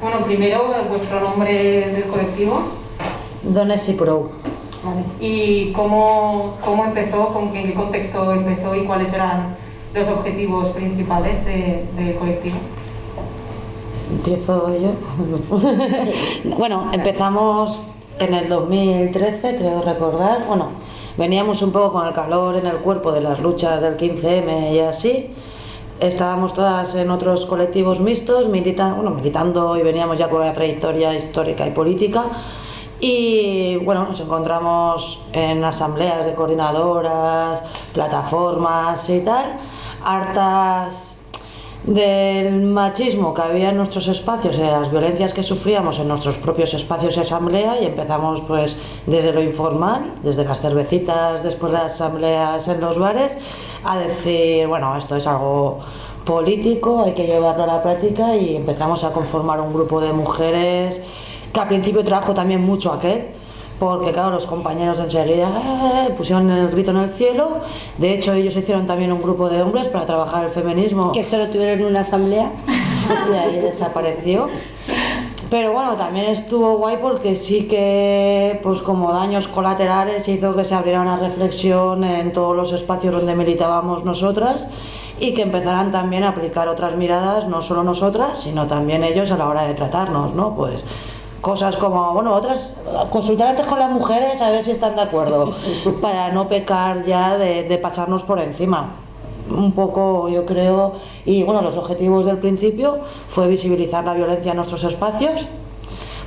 Bueno, primero, vuestro nombre del colectivo. Dones y Pro. Vale. ¿Y cómo empezó, en qué contexto empezó y cuáles eran los objetivos principales del colectivo? Empiezo yo. Bueno, empezamos en el 2013, creo recordar. Bueno, veníamos un poco con el calor en el cuerpo de las luchas del 15M y así. Estábamos todas en otros colectivos mixtos, militando, y veníamos ya con una trayectoria histórica y política. Y bueno, nos encontramos en asambleas de coordinadoras, plataformas y tal, hartas del machismo que había en nuestros espacios y de las violencias que sufríamos en nuestros propios espacios de asamblea, y empezamos pues desde lo informal, desde las cervecitas después de las asambleas en los bares, a decir, bueno, esto es algo político, hay que llevarlo a la práctica, y empezamos a conformar un grupo de mujeres que al principio trajo también mucho aquel, porque claro, los compañeros enseguida pusieron el grito en el cielo. De hecho, ellos hicieron también un grupo de hombres para trabajar el feminismo. Que solo tuvieron una asamblea. Y ahí desapareció. Pero bueno, también estuvo guay porque sí que, pues como daños colaterales, hizo que se abriera una reflexión en todos los espacios donde militábamos nosotras, y que empezaran también a aplicar otras miradas, no solo nosotras, sino también ellos a la hora de tratarnos, ¿no? Pues cosas como, bueno, otras, consultar antes con las mujeres a ver si están de acuerdo, para no pecar ya de pasarnos por encima. Un poco, yo creo, y bueno, los objetivos del principio fue visibilizar la violencia en nuestros espacios,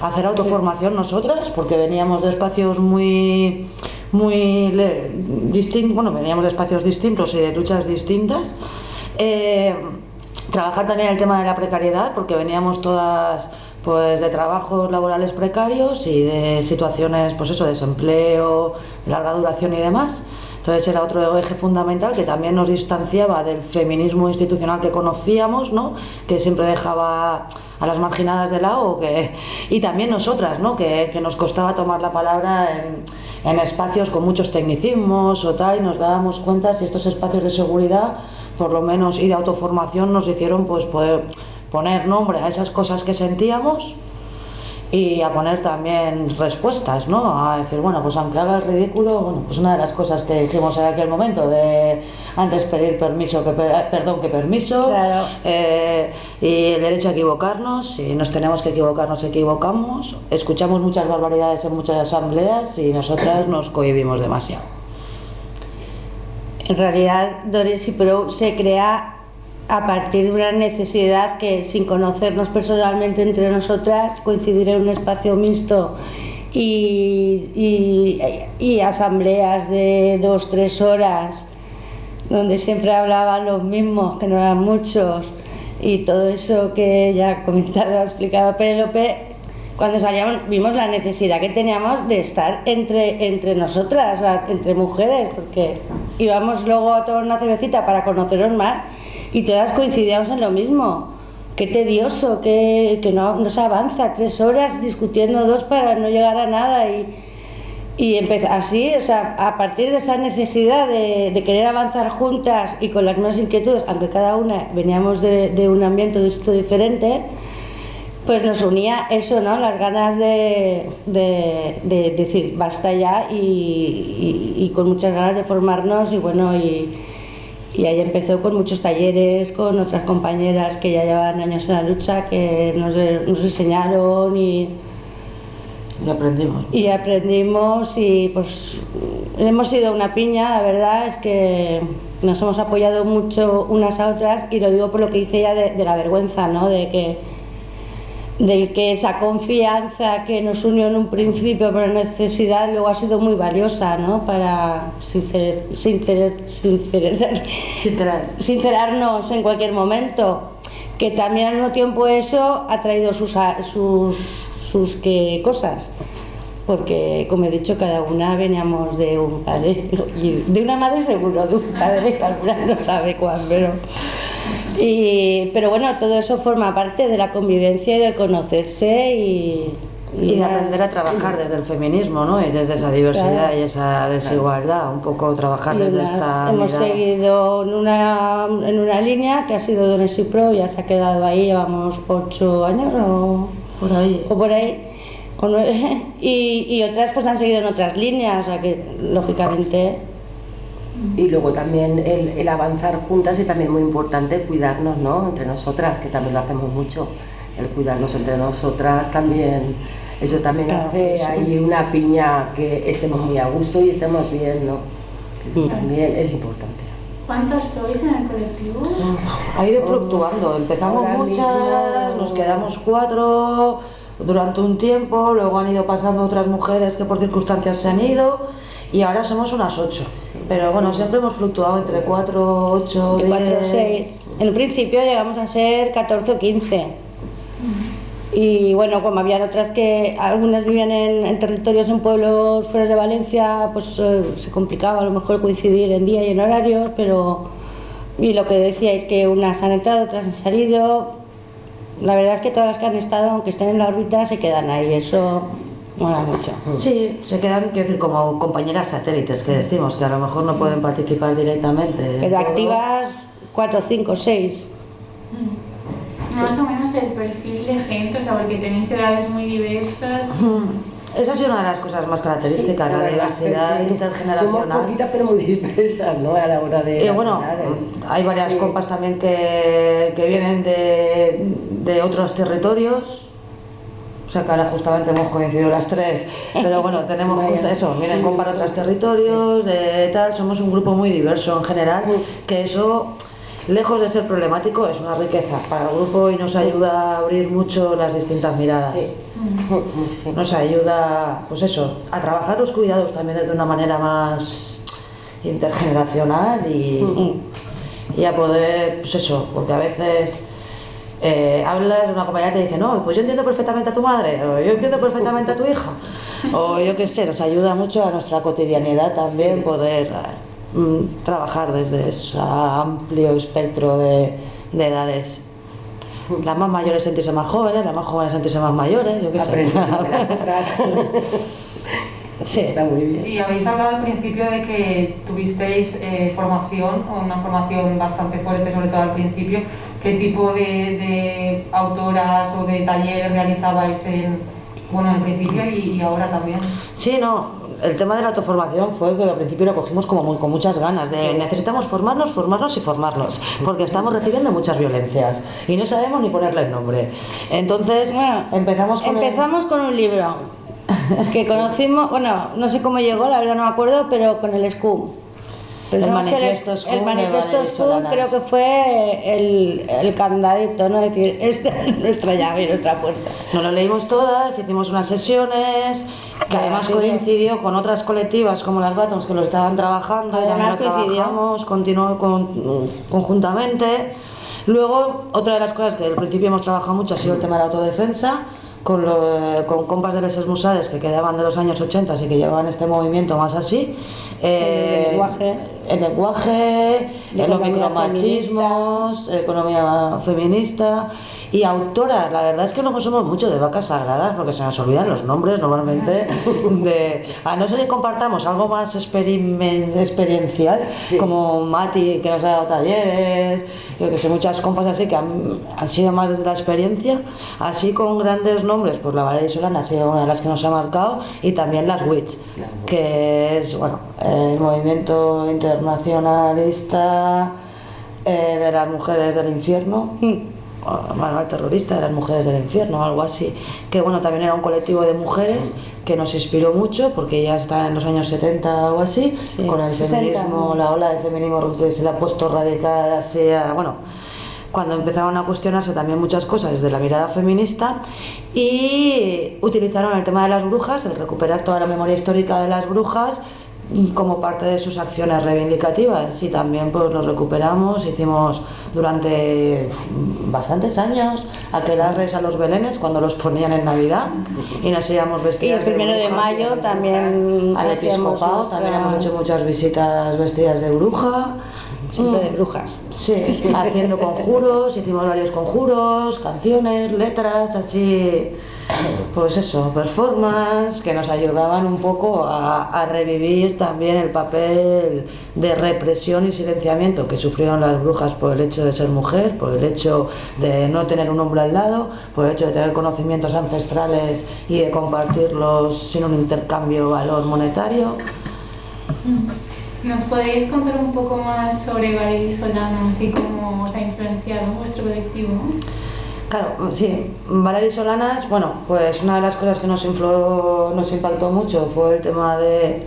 hacer autoformación nosotras, porque veníamos de espacios muy distintos, bueno, veníamos de espacios distintos y de luchas distintas. Trabajar también el tema de la precariedad, porque veníamos todas pues de trabajos laborales precarios y de situaciones, pues eso, de desempleo, de larga duración y demás. Entonces era otro eje fundamental que también nos distanciaba del feminismo institucional que conocíamos, ¿no? Que siempre dejaba a las marginadas de lado, y también nosotras, ¿no? Que nos costaba tomar la palabra en espacios con muchos tecnicismos o tal, y nos dábamos cuenta si estos espacios de seguridad, por lo menos, y de autoformación, nos hicieron pues poder poner nombre a esas cosas que sentíamos, y a poner también respuestas, ¿no? A decir, bueno, pues aunque haga el ridículo, bueno, pues una de las cosas que dijimos en aquel momento, de antes pedir permiso que permiso, claro. Y el derecho a equivocarnos, si nos tenemos que equivocar, nos equivocamos. Escuchamos muchas barbaridades en muchas asambleas y nosotras nos cohibimos demasiado. En realidad, Dones y Pro se crea a partir de una necesidad que, sin conocernos personalmente entre nosotras, coincidir en un espacio mixto y asambleas de 2-3 horas donde siempre hablaban los mismos, que no eran muchos, y todo eso que ya ha comentado, ha explicado Penélope. Cuando salíamos vimos la necesidad que teníamos de estar entre nosotras, o sea, entre mujeres, porque íbamos luego a tomar una cervecita para conocernos más, y todas coincidíamos en lo mismo. Qué tedioso, que no se avanza, 3 horas discutiendo 2 para no llegar a nada, y empezó así, o sea, a partir de esa necesidad de querer avanzar juntas y con las mismas inquietudes, aunque cada una veníamos de un ambiente diferente, pues nos unía eso, ¿no? Las ganas de decir basta ya, y con muchas ganas de formarnos, y bueno, y ahí empezó con muchos talleres con otras compañeras que ya llevaban años en la lucha, que nos enseñaron y aprendimos, y pues hemos sido una piña. La verdad es que nos hemos apoyado mucho unas a otras, y lo digo por lo que dice ella de la vergüenza, ¿no? De que esa confianza que nos unió en un principio por necesidad luego ha sido muy valiosa, ¿no? Para sincerarnos en cualquier momento, que también al mismo tiempo eso ha traído sus cosas, porque como he dicho, cada una veníamos de un padre, y de una madre seguro, de un padre, alguna no sabe cuál, pero bueno, todo eso forma parte de la convivencia y del conocerse, y de aprender a trabajar desde el feminismo, ¿no? Y desde esa diversidad, claro, y esa desigualdad, un poco trabajar desde esta hemos mirada. Seguido en una línea que ha sido Dones y Pro, ya se ha quedado ahí, llevamos 8 años, por ahí. o por ahí, o 9, y otras pues han seguido en otras líneas, o sea que lógicamente... Y luego también el avanzar juntas, y también muy importante cuidarnos, ¿no? Entre nosotras, que también lo hacemos mucho, el cuidarnos entre nosotras también, eso también hace ahí una piña, que estemos muy a gusto y estemos bien, ¿no? Que eso también es importante. ¿Cuántas sois en el colectivo? Ha ido fluctuando, empezamos Ahora muchas, mismo... nos quedamos 4 durante un tiempo, luego han ido pasando otras mujeres que por circunstancias se han ido y ahora somos unas 8. Pero bueno, siempre hemos fluctuado entre 4, 8, 10... 4 o 6. En un principio llegamos a ser 14 o 15. Y bueno, como habían otras que algunas vivían en territorios, en pueblos fuera de Valencia, pues se complicaba a lo mejor coincidir en día y en horarios, pero... Y lo que decíais, que unas han entrado, otras han salido. La verdad es que todas las que han estado, aunque estén en la órbita, se quedan ahí, eso mola mucho. Sí, se quedan, quiero decir, como compañeras satélites que decimos, que a lo mejor no pueden participar directamente. Pero activas 4, 5, 6. Más o menos el perfil de gente, o sea, porque tenéis edades muy diversas. Esa ha sido una de las cosas más características, la diversidad intergeneracional. Somos poquitas pero muy dispersas, ¿no? A la hora de las bueno, edades. hay varias compas también que vienen de otros territorios. O sea que ahora justamente hemos coincidido las 3, pero bueno, tenemos eso, vienen compas de otros territorios, de tal, somos un grupo muy diverso en general, que eso, lejos de ser problemático, es una riqueza para el grupo y nos ayuda a abrir mucho las distintas miradas. Nos ayuda, pues eso, a trabajar los cuidados también desde una manera más intergeneracional y a poder, pues eso, porque a veces hablas de una compañera que te dice, no, pues yo entiendo perfectamente a tu madre, o yo entiendo perfectamente a tu hija, o yo qué sé, nos ayuda mucho a nuestra cotidianidad también poder trabajar desde ese amplio espectro de edades. Las más mayores sentirse más jóvenes, las más jóvenes sentirse más mayores, yo qué sé. Aprender de las otras. Sí, está muy bien. Y habéis hablado al principio de que tuvisteis formación, o una formación bastante fuerte, sobre todo al principio. ¿Qué tipo de autoras o de talleres realizabais en principio y ahora también? Sí, no. El tema de la autoformación fue que al principio lo cogimos como con muchas ganas de necesitamos formarnos y formarnos, porque estamos recibiendo muchas violencias y no sabemos ni ponerle nombre. Entonces, empezamos con un libro que conocimos, bueno, no sé cómo llegó, la verdad no me acuerdo, pero con el SCUM. El manifiesto SCUM, el manifiesto SCUM creo que fue el candadito, ¿no? Es decir, esta es nuestra llave, nuestra puerta. Nos lo leímos todas, hicimos unas sesiones que además coincidió con otras colectivas como las Batons que lo estaban trabajando, y también lo trabajamos, continuó conjuntamente. Luego, otra de las cosas que al principio hemos trabajado mucho ha sido el tema de la autodefensa, con compas de Les Musades que quedaban de los años 80 y que llevaban este movimiento más así. El lenguaje, los micromachismos, economía feminista y autoras. La verdad es que no somos mucho de vacas sagradas porque se nos olvidan los nombres normalmente, a no ser que compartamos algo más experiencial, como Mati que nos ha dado talleres, yo que sé, muchas compas así que han sido más desde la experiencia, así con grandes nombres, pues la Valeria Solana ha sido una de las que nos ha marcado, y también las Witch, que es el movimiento internacionalista de las mujeres del infierno, manual terrorista de las mujeres del infierno, algo así, que también era un colectivo de mujeres que nos inspiró mucho porque ya estaban en los años 70 o así, con el 60, feminismo, la ola de feminismo que se le ha puesto radical así, cuando empezaron a cuestionarse también muchas cosas desde la mirada feminista, y utilizaron el tema de las brujas, el recuperar toda la memoria histórica de las brujas como parte de sus acciones reivindicativas, y también pues lo recuperamos, hicimos durante bastantes años aquelarres a los belenes cuando los ponían en Navidad y nos íbamos vestidas y el 1 de mayo también al episcopado, también hemos hecho muchas visitas vestidas de bruja, siempre de brujas, sí, haciendo conjuros, hicimos varios conjuros, canciones, letras, así. pues eso, performance, que nos ayudaban un poco a revivir también el papel de represión y silenciamiento que sufrieron las brujas por el hecho de ser mujer, por el hecho de no tener un hombre al lado, por el hecho de tener conocimientos ancestrales y de compartirlos sin un intercambio valor monetario. ¿Nos podéis contar un poco más sobre Valerie Solanas y cómo os ha influenciado en vuestro colectivo? Claro, sí, Valerie Solanas, bueno, pues una de las cosas que nos impactó mucho fue el tema de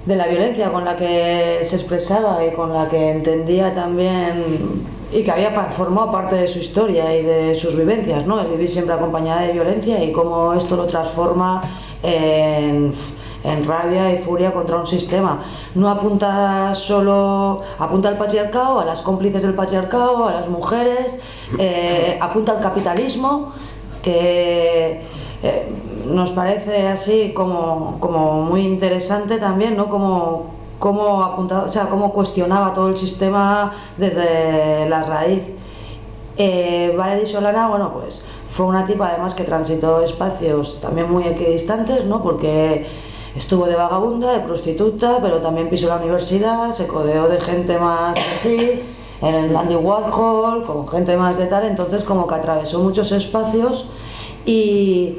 la violencia con la que se expresaba y con la que entendía también y que había formado parte de su historia y de sus vivencias, ¿no? El vivir siempre acompañada de violencia y cómo esto lo transforma en rabia y furia contra un sistema. No apunta solo, apunta al patriarcado, a las cómplices del patriarcado, a las mujeres, apunta al capitalismo, que nos parece así como muy interesante también, ¿no? Cómo apuntaba, o sea, cómo cuestionaba todo el sistema desde la raíz. Valerie Solana, bueno, pues fue una tipa además que transitó espacios también muy equidistantes, ¿no? Porque estuvo de vagabunda, de prostituta, pero también pisó la universidad, se codeó de gente más así, en el Andy Warhol, con gente más de tal, entonces como que atravesó muchos espacios y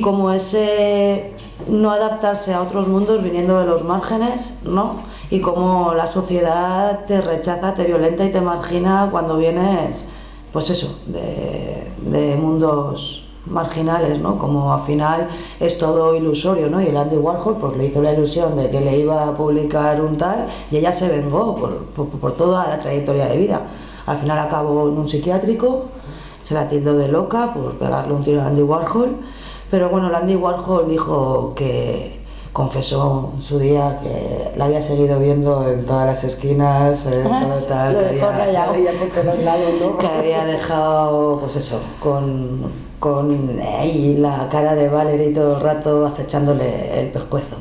como ese no adaptarse a otros mundos viniendo de los márgenes, ¿no? Y como la sociedad te rechaza, te violenta y te margina cuando vienes, pues eso, de mundos marginales, ¿no? Como al final es todo ilusorio, ¿no? Y el Andy Warhol pues le hizo la ilusión de que le iba a publicar un tal y ella se vengó por toda la trayectoria de vida. Al final acabó en un psiquiátrico, se la tildó de loca por pegarle un tiro a Andy Warhol, pero bueno, el Andy Warhol dijo que confesó en su día que la había seguido viendo en todas las esquinas, todo tal, que había dejado, pues eso, con ahí la cara de Valerie todo el rato acechándole el pescuezo.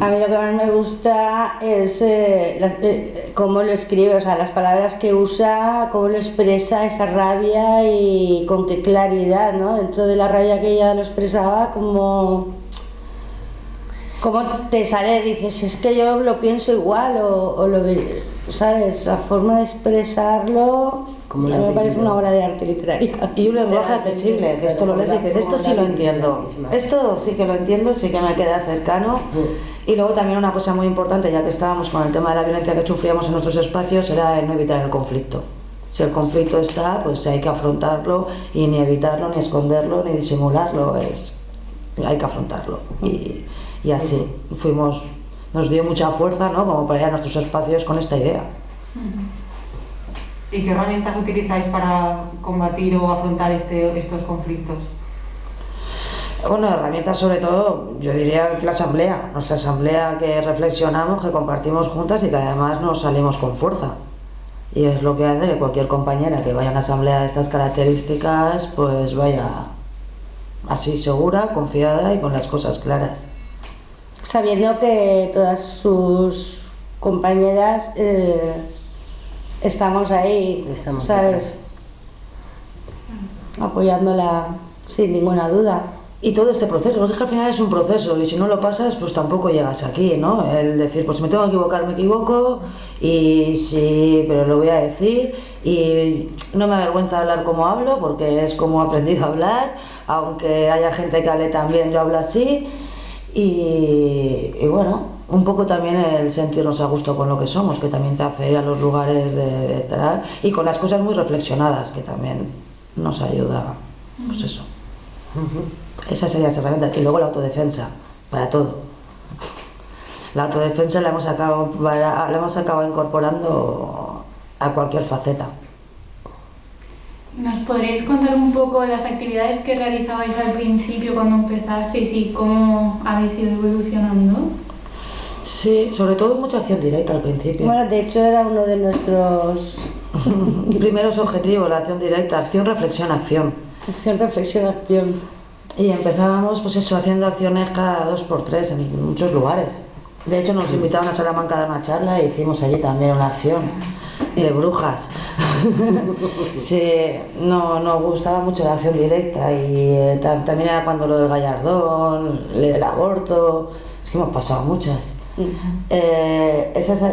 A mí lo que más me gusta es cómo lo escribe, o sea, las palabras que usa, cómo lo expresa esa rabia y con qué claridad, ¿no? Dentro de la rabia que ella lo expresaba, como te sale, dices, es que yo lo pienso igual, o lo, ¿sabes? La forma de expresarlo me parece una obra de arte literaria. Y un lenguaje accesible, que esto lo lees y dices, esto sí lo entiendo, esto sí que lo entiendo, sí que me queda cercano. Y luego también una cosa muy importante, ya que estábamos con el tema de la violencia que sufríamos en nuestros espacios, era el no evitar el conflicto. Si el conflicto está, pues hay que afrontarlo y ni evitarlo, ni esconderlo, ni disimularlo, hay que afrontarlo. Y así nos dio mucha fuerza, ¿no? Como para ir a nuestros espacios con esta idea. ¿Y qué herramientas utilizáis para combatir o afrontar estos conflictos? Bueno, herramientas sobre todo, yo diría que nuestra asamblea que reflexionamos, que compartimos juntas y que además nos salimos con fuerza. Y es lo que hace que cualquier compañera que vaya a una asamblea de estas características, pues vaya así segura, confiada y con las cosas claras. Sabiendo que todas sus compañeras estamos ahí, ¿sabes? Apoyándola sin ninguna duda. Y todo este proceso, porque es que al final es un proceso y si no lo pasas, pues tampoco llegas aquí, ¿no? El decir, pues si me tengo que equivocar, me equivoco y sí, pero lo voy a decir y no me avergüenza hablar como hablo porque es como he aprendido a hablar, aunque haya gente que hable también, yo hablo así y bueno, un poco también el sentirnos a gusto con lo que somos, que también te hace ir a los lugares de tal y con las cosas muy reflexionadas, que también nos ayuda, pues eso. Esas serían las herramientas. Y luego la autodefensa, para todo. La autodefensa la hemos acabado incorporando a cualquier faceta. ¿Nos podríais contar un poco de las actividades que realizabais al principio cuando empezasteis y cómo habéis ido evolucionando? Sí, sobre todo mucha acción directa al principio. Bueno, de hecho era uno de nuestros primeros objetivos, la acción directa, acción, reflexión, acción. Acción, reflexión, acción. Y empezábamos pues eso, haciendo acciones cada 2x3 en muchos lugares. De hecho nos invitaron a Salamanca a dar una charla e hicimos allí también una acción. de brujas. Sí, no nos gustaba mucho la acción directa y también era cuando lo del Gallardón, el aborto, es que hemos pasado muchas.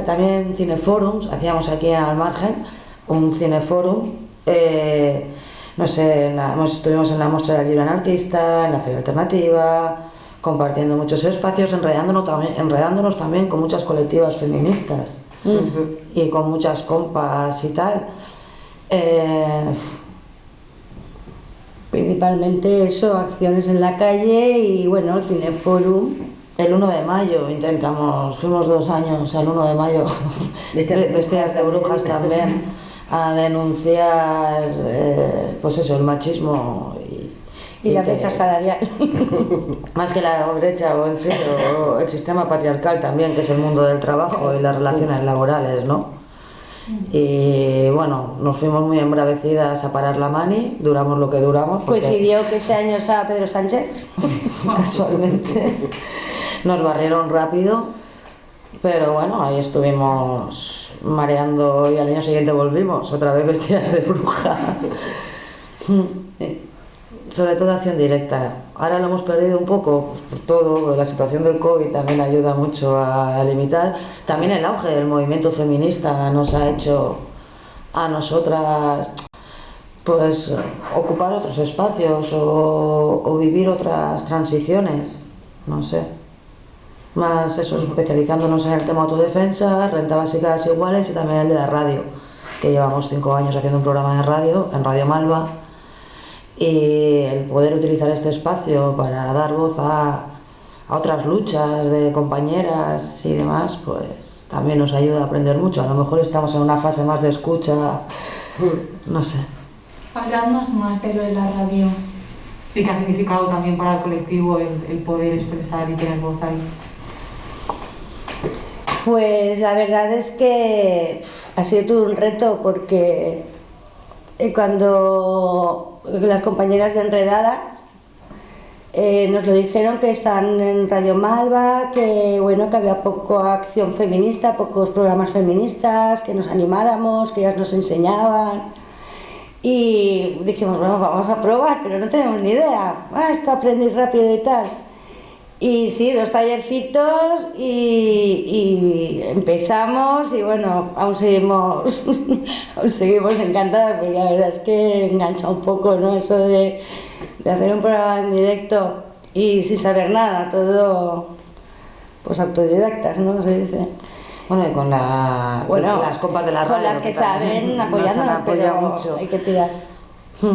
También cineforums, hacíamos aquí en Almargen un cineforum, no sé, estuvimos en la muestra del libro anarquista, en la feria alternativa, compartiendo muchos espacios, enredándonos también con muchas colectivas feministas y con muchas compas y tal. Principalmente eso, acciones en la calle y bueno, el cineforum. El 1 de mayo fuimos 2 años al 1 de mayo vestidas de brujas también a denunciar pues eso, el machismo y la brecha salarial. Más que la brecha o en sí, o el sistema patriarcal también, que es el mundo del trabajo y las relaciones laborales, ¿no? Y bueno, nos fuimos muy embravecidas a parar la mani, duramos lo que duramos. Coincidió que ese año estaba Pedro Sánchez. Casualmente. Nos barrieron rápido, pero bueno, ahí estuvimos mareando y al año siguiente volvimos, otra vez vestidas de bruja. Sobre todo acción directa. Ahora lo hemos perdido un poco, pues, por todo, la situación del COVID también ayuda mucho a limitar. También el auge del movimiento feminista nos ha hecho a nosotras pues ocupar otros espacios o vivir otras transiciones, no sé. Más eso, especializándonos en el tema autodefensa, renta básica iguales y también el de la radio, que llevamos 5 años haciendo un programa de radio, en Radio Malva. Y el poder utilizar este espacio para dar voz a otras luchas de compañeras y demás, pues también nos ayuda a aprender mucho. A lo mejor estamos en una fase más de escucha, no sé. Hablamos más de lo de la radio. Sí, que ha significado también para el colectivo el poder expresar y tener voz ahí. Pues la verdad es que ha sido todo un reto porque cuando las compañeras de Enredadas nos lo dijeron, que están en Radio Malva, que bueno, que había poca acción feminista, pocos programas feministas, que nos animáramos, que ellas nos enseñaban. Y dijimos, bueno, vamos a probar, pero no tenemos ni idea. Esto aprendí rápido y tal. Y sí, 2 tallercitos y empezamos y bueno, aún seguimos encantadas, porque la verdad es que engancha un poco, ¿no? Eso de hacer un programa en directo y sin saber nada, todo pues autodidactas, ¿no? Se dice. Bueno, y con las compas de la radio. Con las que saben apoyándonos, pero mucho. hay que tirar.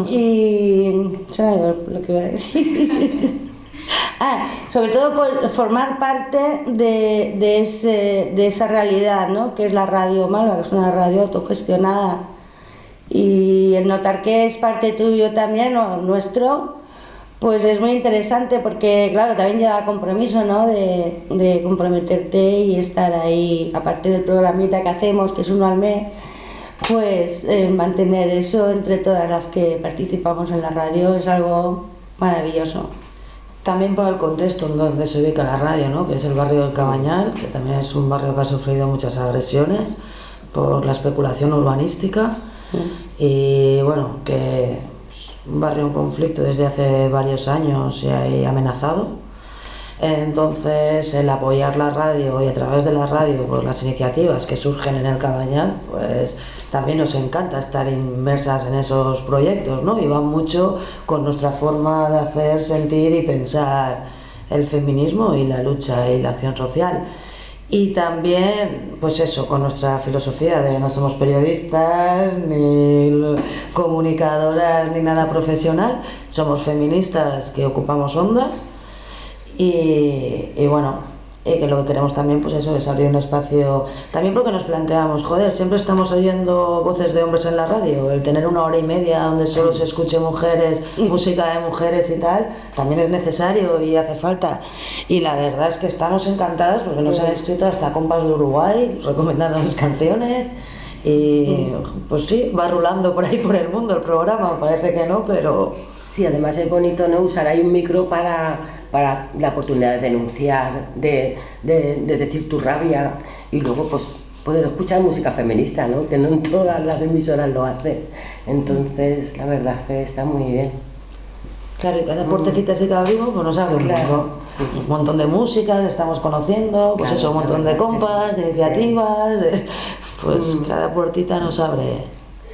Y se me ha ido lo que iba a decir. Sobre todo por formar parte de esa realidad, ¿no? Que es la Radio Malva, que es una radio autogestionada, y el notar que es parte tuyo también o nuestro, pues es muy interesante, porque claro, también lleva compromiso, ¿no? De comprometerte y estar ahí, aparte del programita que hacemos, que es 1 al mes, pues mantener eso entre todas las que participamos en la radio es algo maravilloso. También por el contexto en donde se ubica la radio, ¿no? Que es el barrio del Cabañal, que también es un barrio que ha sufrido muchas agresiones por la especulación urbanística y bueno, que es un barrio en conflicto desde hace varios años y hay amenazado. Entonces, el apoyar la radio y a través de la radio por las iniciativas que surgen en el Cabañal, pues también nos encanta estar inmersas en esos proyectos, ¿no? Y van mucho con nuestra forma de hacer, sentir y pensar el feminismo y la lucha y la acción social. Y también, pues eso, con nuestra filosofía de no somos periodistas, ni comunicadoras, ni nada profesional, somos feministas que ocupamos ondas. Y bueno, que lo que queremos también, pues eso, es abrir un espacio, también porque nos planteamos, joder, siempre estamos oyendo voces de hombres en la radio, el tener 1 hora y media donde solo se escuche mujeres, música de mujeres y tal, también es necesario y hace falta. Y la verdad es que estamos encantadas porque nos han escrito hasta compas de Uruguay recomendándonos canciones. Y pues sí, va rulando por ahí por el mundo el programa, parece que no, pero... Sí, además es bonito, ¿no? Usar ahí un micro para la oportunidad de denunciar, de decir tu rabia y luego pues poder escuchar música feminista, ¿no? Que no en todas las emisoras lo hacen. Entonces, la verdad es que está muy bien. Claro, y cada puertecita que abrimos pues nos abre un montón de música que estamos conociendo, pues Claro, eso, un montón de compas, de iniciativas, pues cada puertita nos abre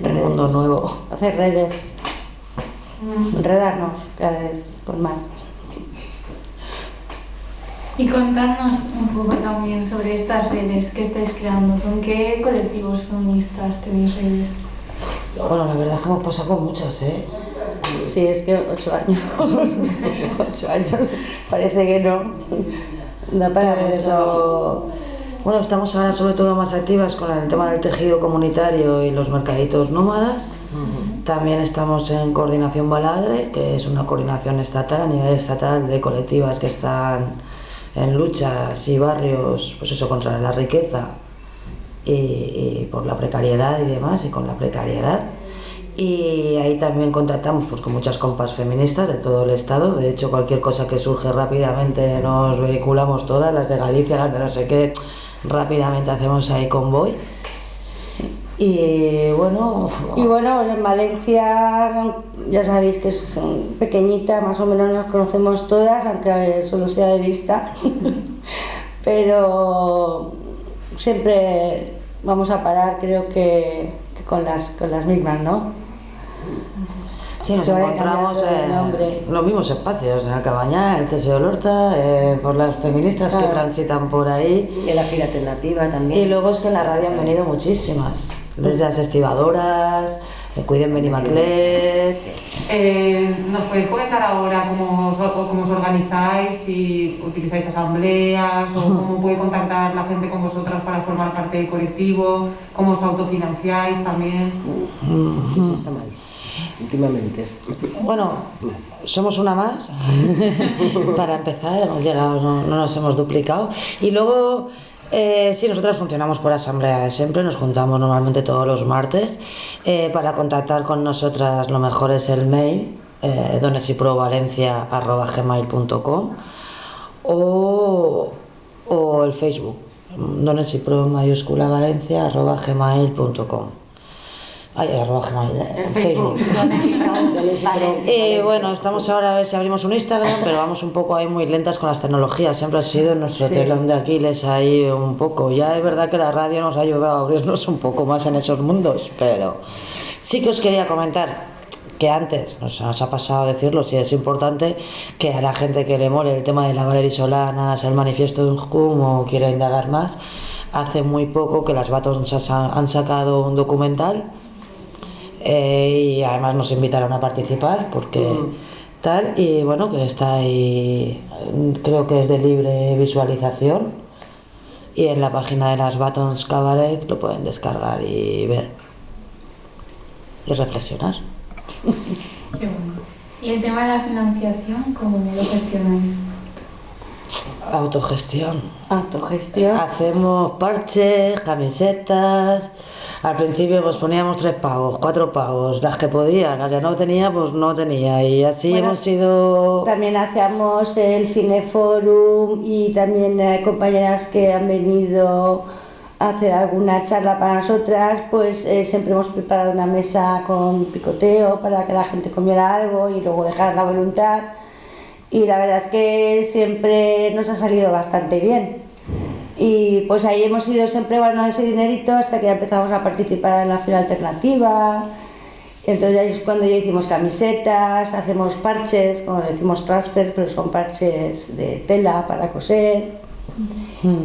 un mundo nuevo. Hacer redes, enredarnos cada vez con más. Y contarnos un poco también sobre estas redes que estáis creando. ¿Con qué colectivos feministas tenéis redes? Bueno, la verdad es que hemos pasado con muchas, ¿eh? Sí, es que 8 años, 8 años, parece que no, da para mucho. Pero, bueno, estamos ahora sobre todo más activas con el tema del tejido comunitario y los mercaditos nómadas. También estamos en Coordinación Baladre, que es una coordinación estatal, a nivel estatal, de colectivas que están en luchas y barrios, pues eso, contra la riqueza y por la precariedad y demás, y con la precariedad. Y ahí también contactamos pues con muchas compas feministas de todo el estado. De hecho, cualquier cosa que surge rápidamente nos vehiculamos todas, las de Galicia, las de no sé qué, rápidamente hacemos ahí convoy. Y bueno, pues en Valencia ya sabéis que es pequeñita, más o menos nos conocemos todas, aunque solo sea de vista, pero siempre vamos a parar, creo que con las mismas, ¿no? sí, nos Que vaya encontramos cambiando de nombre. en los mismos espacios, en el Cabañal, en el CSO Lorta, por las feministas que transitan por ahí. Y en la fila alternativa también. Y luego es que en la radio han venido muchísimas, desde las estivadoras, Cuiden Benimaclet. ¿Nos podéis comentar ahora cómo os organizáis, si utilizáis asambleas o cómo puede contactar la gente con vosotras para formar parte del colectivo, cómo os autofinanciáis también? Eso está mal, últimamente. Bueno, somos una más, para empezar, hemos llegado, no nos hemos duplicado. Y luego, sí, nosotras funcionamos por asamblea siempre, nos juntamos normalmente todos los martes. Para contactar con nosotras lo mejor es el mail, donesiprovalencia@gmail.com o el Facebook, donesipro mayúscula valencia @gmail.com. Ay, Facebook. Bueno, estamos ahora a ver si abrimos un Instagram, pero vamos un poco ahí muy lentas con las tecnologías. Siempre ha sido nuestro telón de Aquiles ahí un poco. Ya es verdad que la radio nos ha ayudado a abrirnos un poco más en esos mundos, pero sí que os quería comentar que antes nos ha pasado decirlo, si es importante, que a la gente que le mole el tema de la Valerie Solanas, el manifiesto de Unscum o quiera indagar más, hace muy poco que las Batons han sacado un documental. Y además nos invitaron a participar porque tal, y bueno, que está ahí, creo que es de libre visualización, y en la página de las Batons Cabaret lo pueden descargar y ver y reflexionar. Qué bueno. ¿Y el tema de la financiación, cómo lo gestionáis? Autogestión. Hacemos parches, camisetas. Al principio pues poníamos 3 pavos, 4 pavos, las que podía, las que no tenía pues no tenía, y así hemos ido. También hacíamos el Cineforum y también compañeras que han venido a hacer alguna charla para nosotras, pues siempre hemos preparado una mesa con picoteo para que la gente comiera algo y luego dejar la voluntad, y la verdad es que siempre nos ha salido bastante bien. Y pues ahí hemos ido siempre guardando ese dinerito hasta que ya empezamos a participar en la fila alternativa. Entonces ahí es cuando ya hicimos camisetas, hacemos parches, como decimos transfer, pero son parches de tela para coser.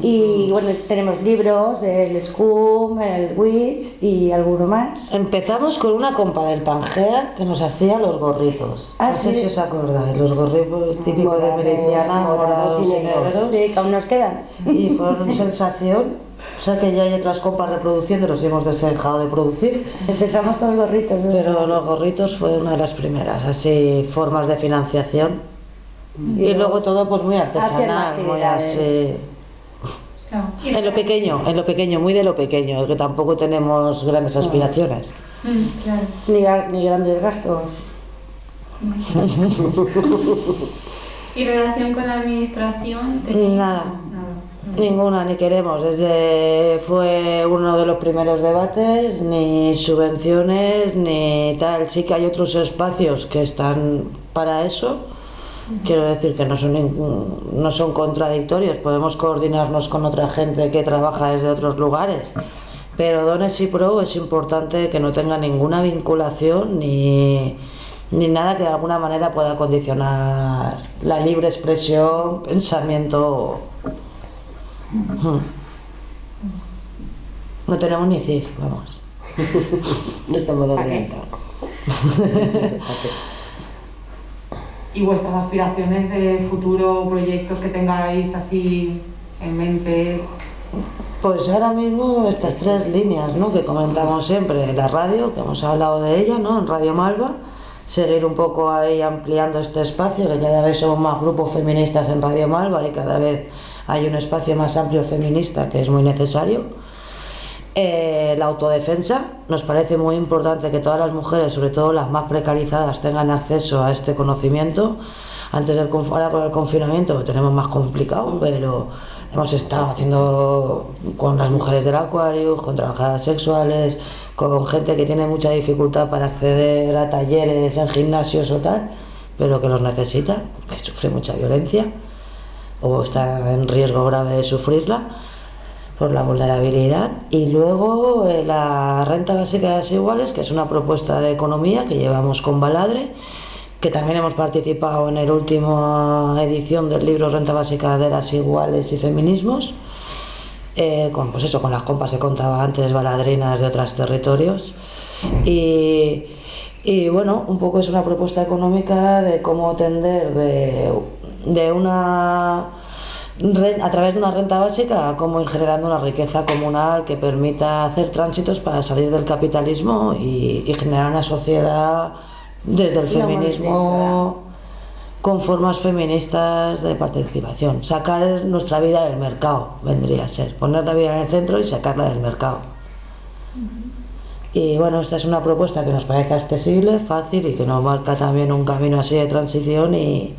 Y bueno, tenemos libros, el Scum, el Witch y alguno más. Empezamos con una compa del Pangea que nos hacía los gorritos. No sé si os acordáis, los gorritos típicos de miliciana, morados y negros. Sí, que aún nos quedan. Y fueron sensación. O sea que ya hay otras compas reproduciéndolos y hemos dejado de producir. Empezamos con los gorritos, ¿no? Pero los gorritos fue una de las primeras, así, formas de financiación. Y luego todo pues muy artesanal, muy así. Claro. En lo pequeño, muy de lo pequeño, que tampoco tenemos grandes aspiraciones. Claro. Ni grandes gastos. ¿Y relación con la administración? Nada. Ninguna, ni queremos. Fue uno de los primeros debates, ni subvenciones, ni tal. Sí que hay otros espacios que están para eso. Quiero decir que no son contradictorios, podemos coordinarnos con otra gente que trabaja desde otros lugares. Pero Dones y Pro es importante que no tenga ninguna vinculación ni nada que de alguna manera pueda condicionar la libre expresión, pensamiento. No tenemos ni CIF, vamos. No estamos dando alta. ¿Y vuestras aspiraciones de futuro, proyectos que tengáis así en mente? Pues ahora mismo estas 3 líneas, ¿no?, que comentamos siempre, la radio, que hemos hablado de ella, ¿no?, en Radio Malva, seguir un poco ahí ampliando este espacio, que cada vez somos más grupos feministas en Radio Malva y cada vez hay un espacio más amplio feminista que es muy necesario. La autodefensa, nos parece muy importante que todas las mujeres, sobre todo las más precarizadas, tengan acceso a este conocimiento. Ahora con el confinamiento lo tenemos más complicado, pero hemos estado haciendo con las mujeres del Aquarius, con trabajadoras sexuales, con gente que tiene mucha dificultad para acceder a talleres en gimnasios o tal, pero que los necesita, que sufre mucha violencia o está en riesgo grave de sufrirla por la vulnerabilidad. Y luego la renta básica de las iguales, que es una propuesta de economía que llevamos con Baladre, que también hemos participado en la última edición del libro Renta básica de las iguales y feminismos, con las compas que contaba antes, baladrinas de otros territorios. Y bueno, un poco es una propuesta económica de cómo tender a través de una renta básica a cómo ir generando una riqueza comunal que permita hacer tránsitos para salir del capitalismo y generar una sociedad desde el feminismo con formas feministas de participación. Sacar nuestra vida del mercado, vendría a ser. Poner la vida en el centro y sacarla del mercado. Y bueno, esta es una propuesta que nos parece accesible, fácil y que nos marca también un camino así de transición y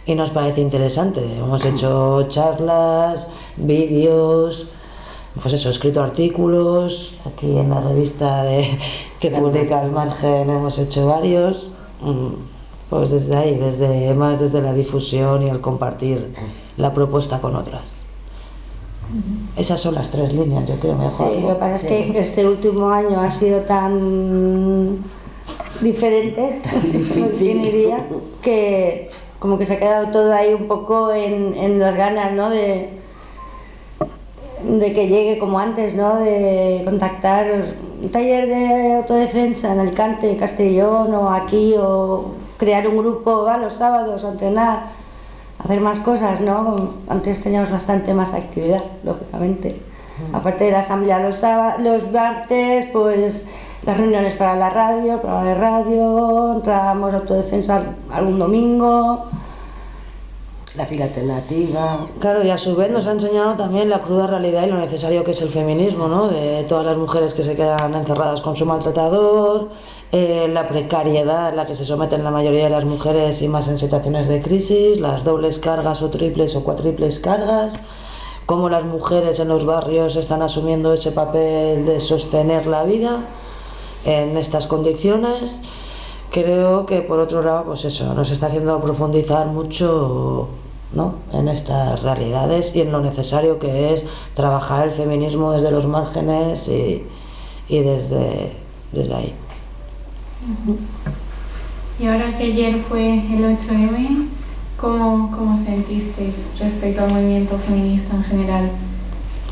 nos parece interesante. Hemos hecho charlas, vídeos, escrito artículos, aquí en la revista que publica El Margen hemos hecho varios, pues desde ahí, desde la difusión y el compartir la propuesta con otras. Esas son las 3 líneas, yo creo, mejor. Sí, lo que pasa es que este último año ha sido tan diferente, definiría, que como que se ha quedado todo ahí un poco en las ganas, ¿no?, de que llegue como antes, ¿no?, de contactar un taller de autodefensa en Alicante, Castellón o aquí, o crear un grupo los sábados a entrenar, hacer más cosas, ¿no? Antes teníamos bastante más actividad, lógicamente. Aparte de la asamblea los martes, pues las reuniones para la radio, programa de radio, entrábamos a autodefensa algún domingo. La fila alternativa. Claro, y a su vez nos ha enseñado también la cruda realidad y lo necesario que es el feminismo, ¿no?, de todas las mujeres que se quedan encerradas con su maltratador, la precariedad a la que se someten la mayoría de las mujeres y más en situaciones de crisis, las dobles cargas o triples o cuatriples cargas, cómo las mujeres en los barrios están asumiendo ese papel de sostener la vida en estas condiciones. Creo que por otro lado, pues eso, nos está haciendo profundizar mucho, ¿no?, en estas realidades y en lo necesario que es trabajar el feminismo desde los márgenes y desde ahí. Y ahora que ayer fue el 8M, ¿cómo sentisteis respecto al movimiento feminista en general?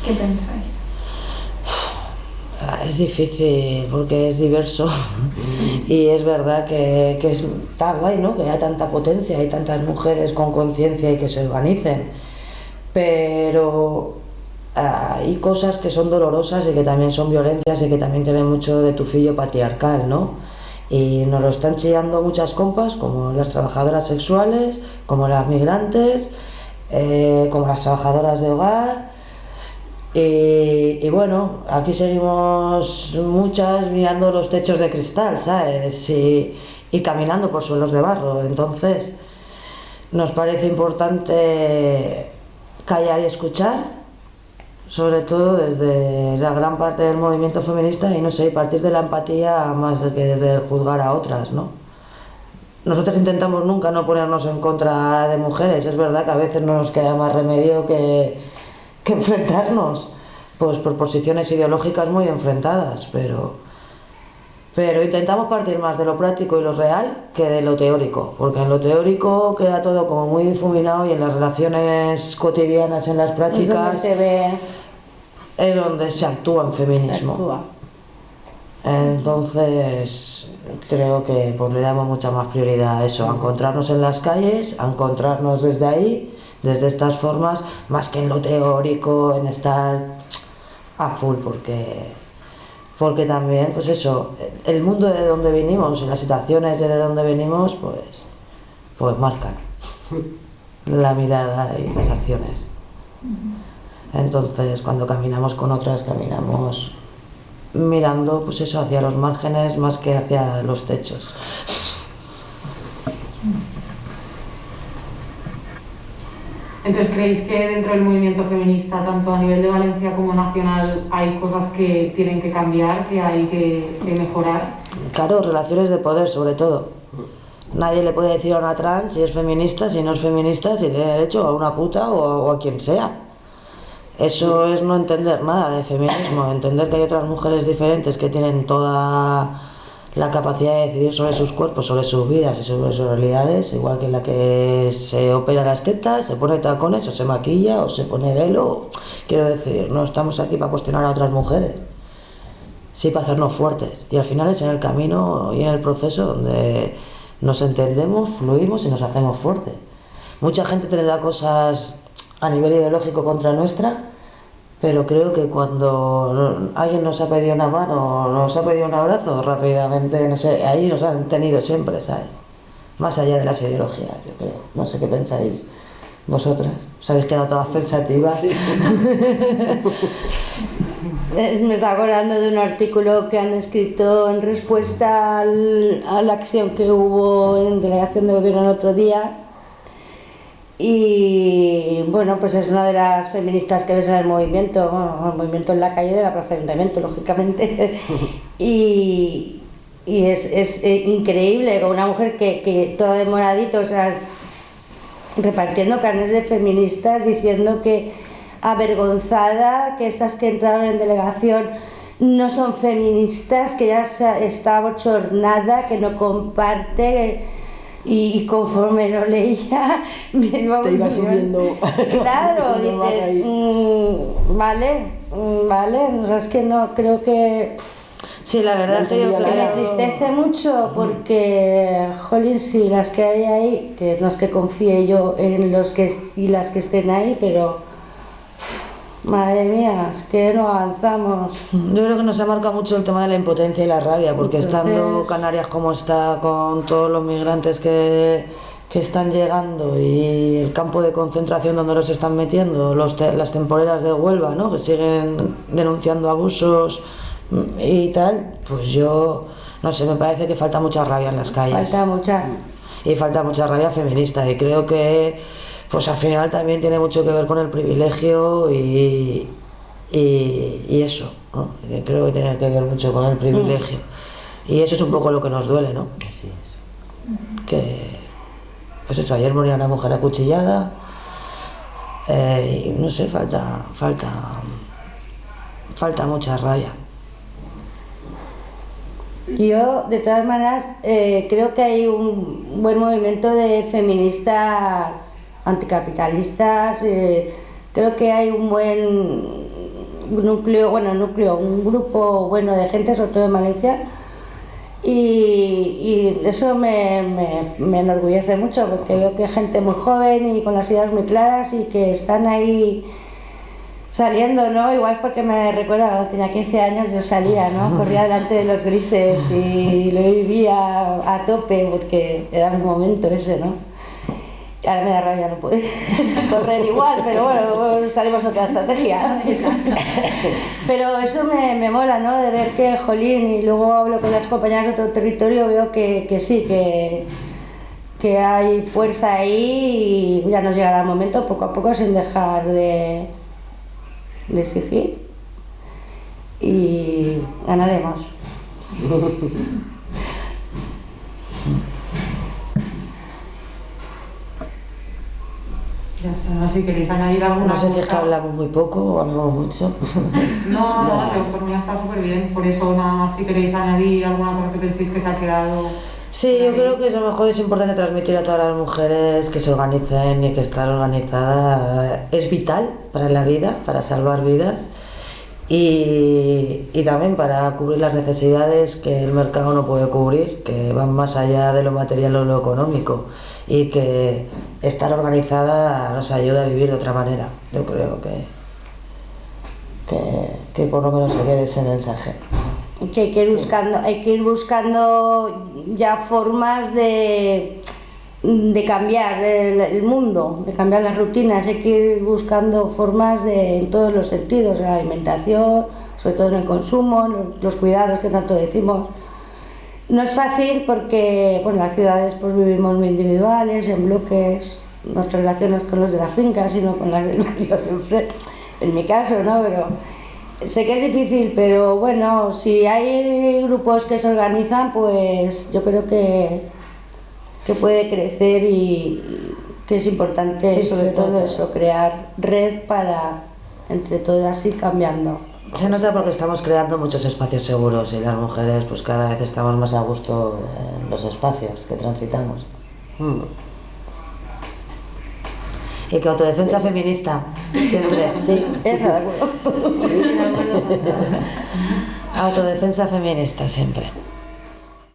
¿Qué pensáis? Es difícil porque es diverso y es verdad que está guay, ¿no?, que haya tanta potencia, hay tantas mujeres con conciencia y que se organicen, pero hay cosas que son dolorosas y que también son violencias y que también tienen mucho de tufillo patriarcal, ¿no? Y nos lo están chillando muchas compas, como las trabajadoras sexuales, como las migrantes, como las trabajadoras de hogar. Y bueno, aquí seguimos muchas mirando los techos de cristal, ¿sabes? Y caminando por suelos de barro. Entonces, nos parece importante callar y escuchar, sobre todo desde la gran parte del movimiento feminista y no sé, partir de la empatía más que desde el juzgar a otras, ¿no? Nosotros intentamos nunca no ponernos en contra de mujeres, es verdad que a veces no nos queda más remedio que enfrentarnos, pues por posiciones ideológicas muy enfrentadas, pero intentamos partir más de lo práctico y lo real que de lo teórico, porque en lo teórico queda todo como muy difuminado y en las relaciones cotidianas, en las prácticas, es donde se ve, es donde se actúa en feminismo. se actúa. Entonces creo que pues le damos mucha más prioridad a eso, a encontrarnos en las calles, a encontrarnos desde ahí, desde estas formas, más que en lo teórico, en estar a full, porque también, pues eso, el mundo de donde venimos y las situaciones de donde venimos, pues marcan la mirada y las acciones. Entonces, cuando caminamos con otras, caminamos mirando, pues eso, hacia los márgenes más que hacia los techos. Entonces, ¿creéis que dentro del movimiento feminista, tanto a nivel de Valencia como nacional, hay cosas que tienen que cambiar, que hay que mejorar? Claro, relaciones de poder, sobre todo. Nadie le puede decir a una trans si es feminista, si no es feminista, si tiene derecho a una puta o a quien sea. Eso es no entender nada de feminismo, entender que hay otras mujeres diferentes que tienen toda la capacidad de decidir sobre sus cuerpos, sobre sus vidas y sobre sus realidades, igual que la que se opera las tetas, se pone tacones o se maquilla o se pone velo. Quiero decir, no estamos aquí para cuestionar a otras mujeres, sí para hacernos fuertes. Y al final es en el camino y en el proceso donde nos entendemos, fluimos y nos hacemos fuertes. Mucha gente tendrá cosas a nivel ideológico contra nuestra, pero creo que cuando alguien nos ha pedido una mano, nos ha pedido un abrazo, rápidamente, no sé, ahí nos han tenido siempre, ¿sabes? Más allá de las ideologías, yo creo. No sé qué pensáis vosotras. ¿Os habéis quedado todas pensativas? Sí. Me estaba acordando de un artículo que han escrito en respuesta a la acción que hubo en delegación de gobierno el otro día. Y bueno, pues es una de las feministas que ves en el movimiento, bueno, el movimiento en la calle de la Plaza de Ayuntamiento, lógicamente. y es increíble, con una mujer que toda de moradito, o sea, repartiendo carnes de feministas, diciendo que avergonzada, que esas que entraron en delegación no son feministas, que ya está bochornada, que no comparte. Y conforme lo leía, te iba subiendo. Claro, dices, vale, o sea, es que no, creo que. Sí, la verdad es que yo creo que me entristece mucho porque, jolín, sí, las que hay ahí, que no es que confíe yo en los que y las que estén ahí, pero. Madre mía, es que no avanzamos. Yo creo que nos ha marcado mucho el tema de la impotencia y la rabia, porque estando Canarias como está, con todos los migrantes que están llegando y el campo de concentración donde los están metiendo, las temporeras de Huelva, ¿no?, que siguen denunciando abusos y tal, pues yo, no sé, me parece que falta mucha rabia en las calles. Falta mucha. Y falta mucha rabia feminista, y creo que pues al final también tiene mucho que ver con el privilegio y eso, ¿no? Creo que tiene que ver mucho con el privilegio. Y eso es un poco lo que nos duele, ¿no? Así es. Que, pues eso, ayer moría una mujer acuchillada, y no sé, falta mucha rabia. Yo, de todas maneras, creo que hay un buen movimiento de feministas anticapitalistas, creo que hay un buen núcleo, un grupo bueno de gente, sobre todo en Valencia, y eso me enorgullece mucho, porque veo que hay gente muy joven y con las ideas muy claras y que están ahí saliendo, ¿no? Igual es porque me recuerda cuando tenía 15 años, yo salía, ¿no? Corría delante de los grises y lo vivía a tope, porque era mi momento ese, ¿no? Ahora me da rabia no poder correr igual, pero bueno, usaremos otra estrategia. Pero eso me mola, ¿no? De ver que, jolín, y luego hablo con las compañeras de otro territorio, veo que sí, que hay fuerza ahí y ya nos llegará el momento, poco a poco, sin dejar de de exigir y ganaremos. Ya está, no sé si queréis añadir alguna No sé si es que cosa. hablamos muy poco o hablamos mucho. No, pero por mí está súper bien. Por eso, nada más si queréis añadir alguna cosa que penséis que se ha quedado. Sí, yo creo que a lo mejor es importante transmitir a todas las mujeres que se organicen y que estar organizada es vital para la vida, para salvar vidas y también para cubrir las necesidades que el mercado no puede cubrir, que van más allá de lo material o lo económico, y que estar organizada nos ayuda a vivir de otra manera. Yo creo que por lo menos se ve ese mensaje. Que hay que ir buscando ya formas de cambiar el mundo, de cambiar las rutinas. Hay que ir buscando formas en todos los sentidos, en la alimentación, sobre todo en el consumo, los cuidados que tanto decimos. No es fácil porque en las ciudades pues vivimos muy individuales, en bloques, no te relacionas con los de la finca, sino con las del barrio de enfrente, en mi caso, ¿no? Pero sé que es difícil, pero bueno, si hay grupos que se organizan, pues yo creo que puede crecer y que es importante, sobre todo eso, crear red para entre todas ir cambiando. Se nota porque estamos creando muchos espacios seguros y las mujeres pues cada vez estamos más a gusto en los espacios que transitamos. Y que autodefensa feminista, siempre. Sí, eso, de acuerdo. Autodefensa feminista, siempre.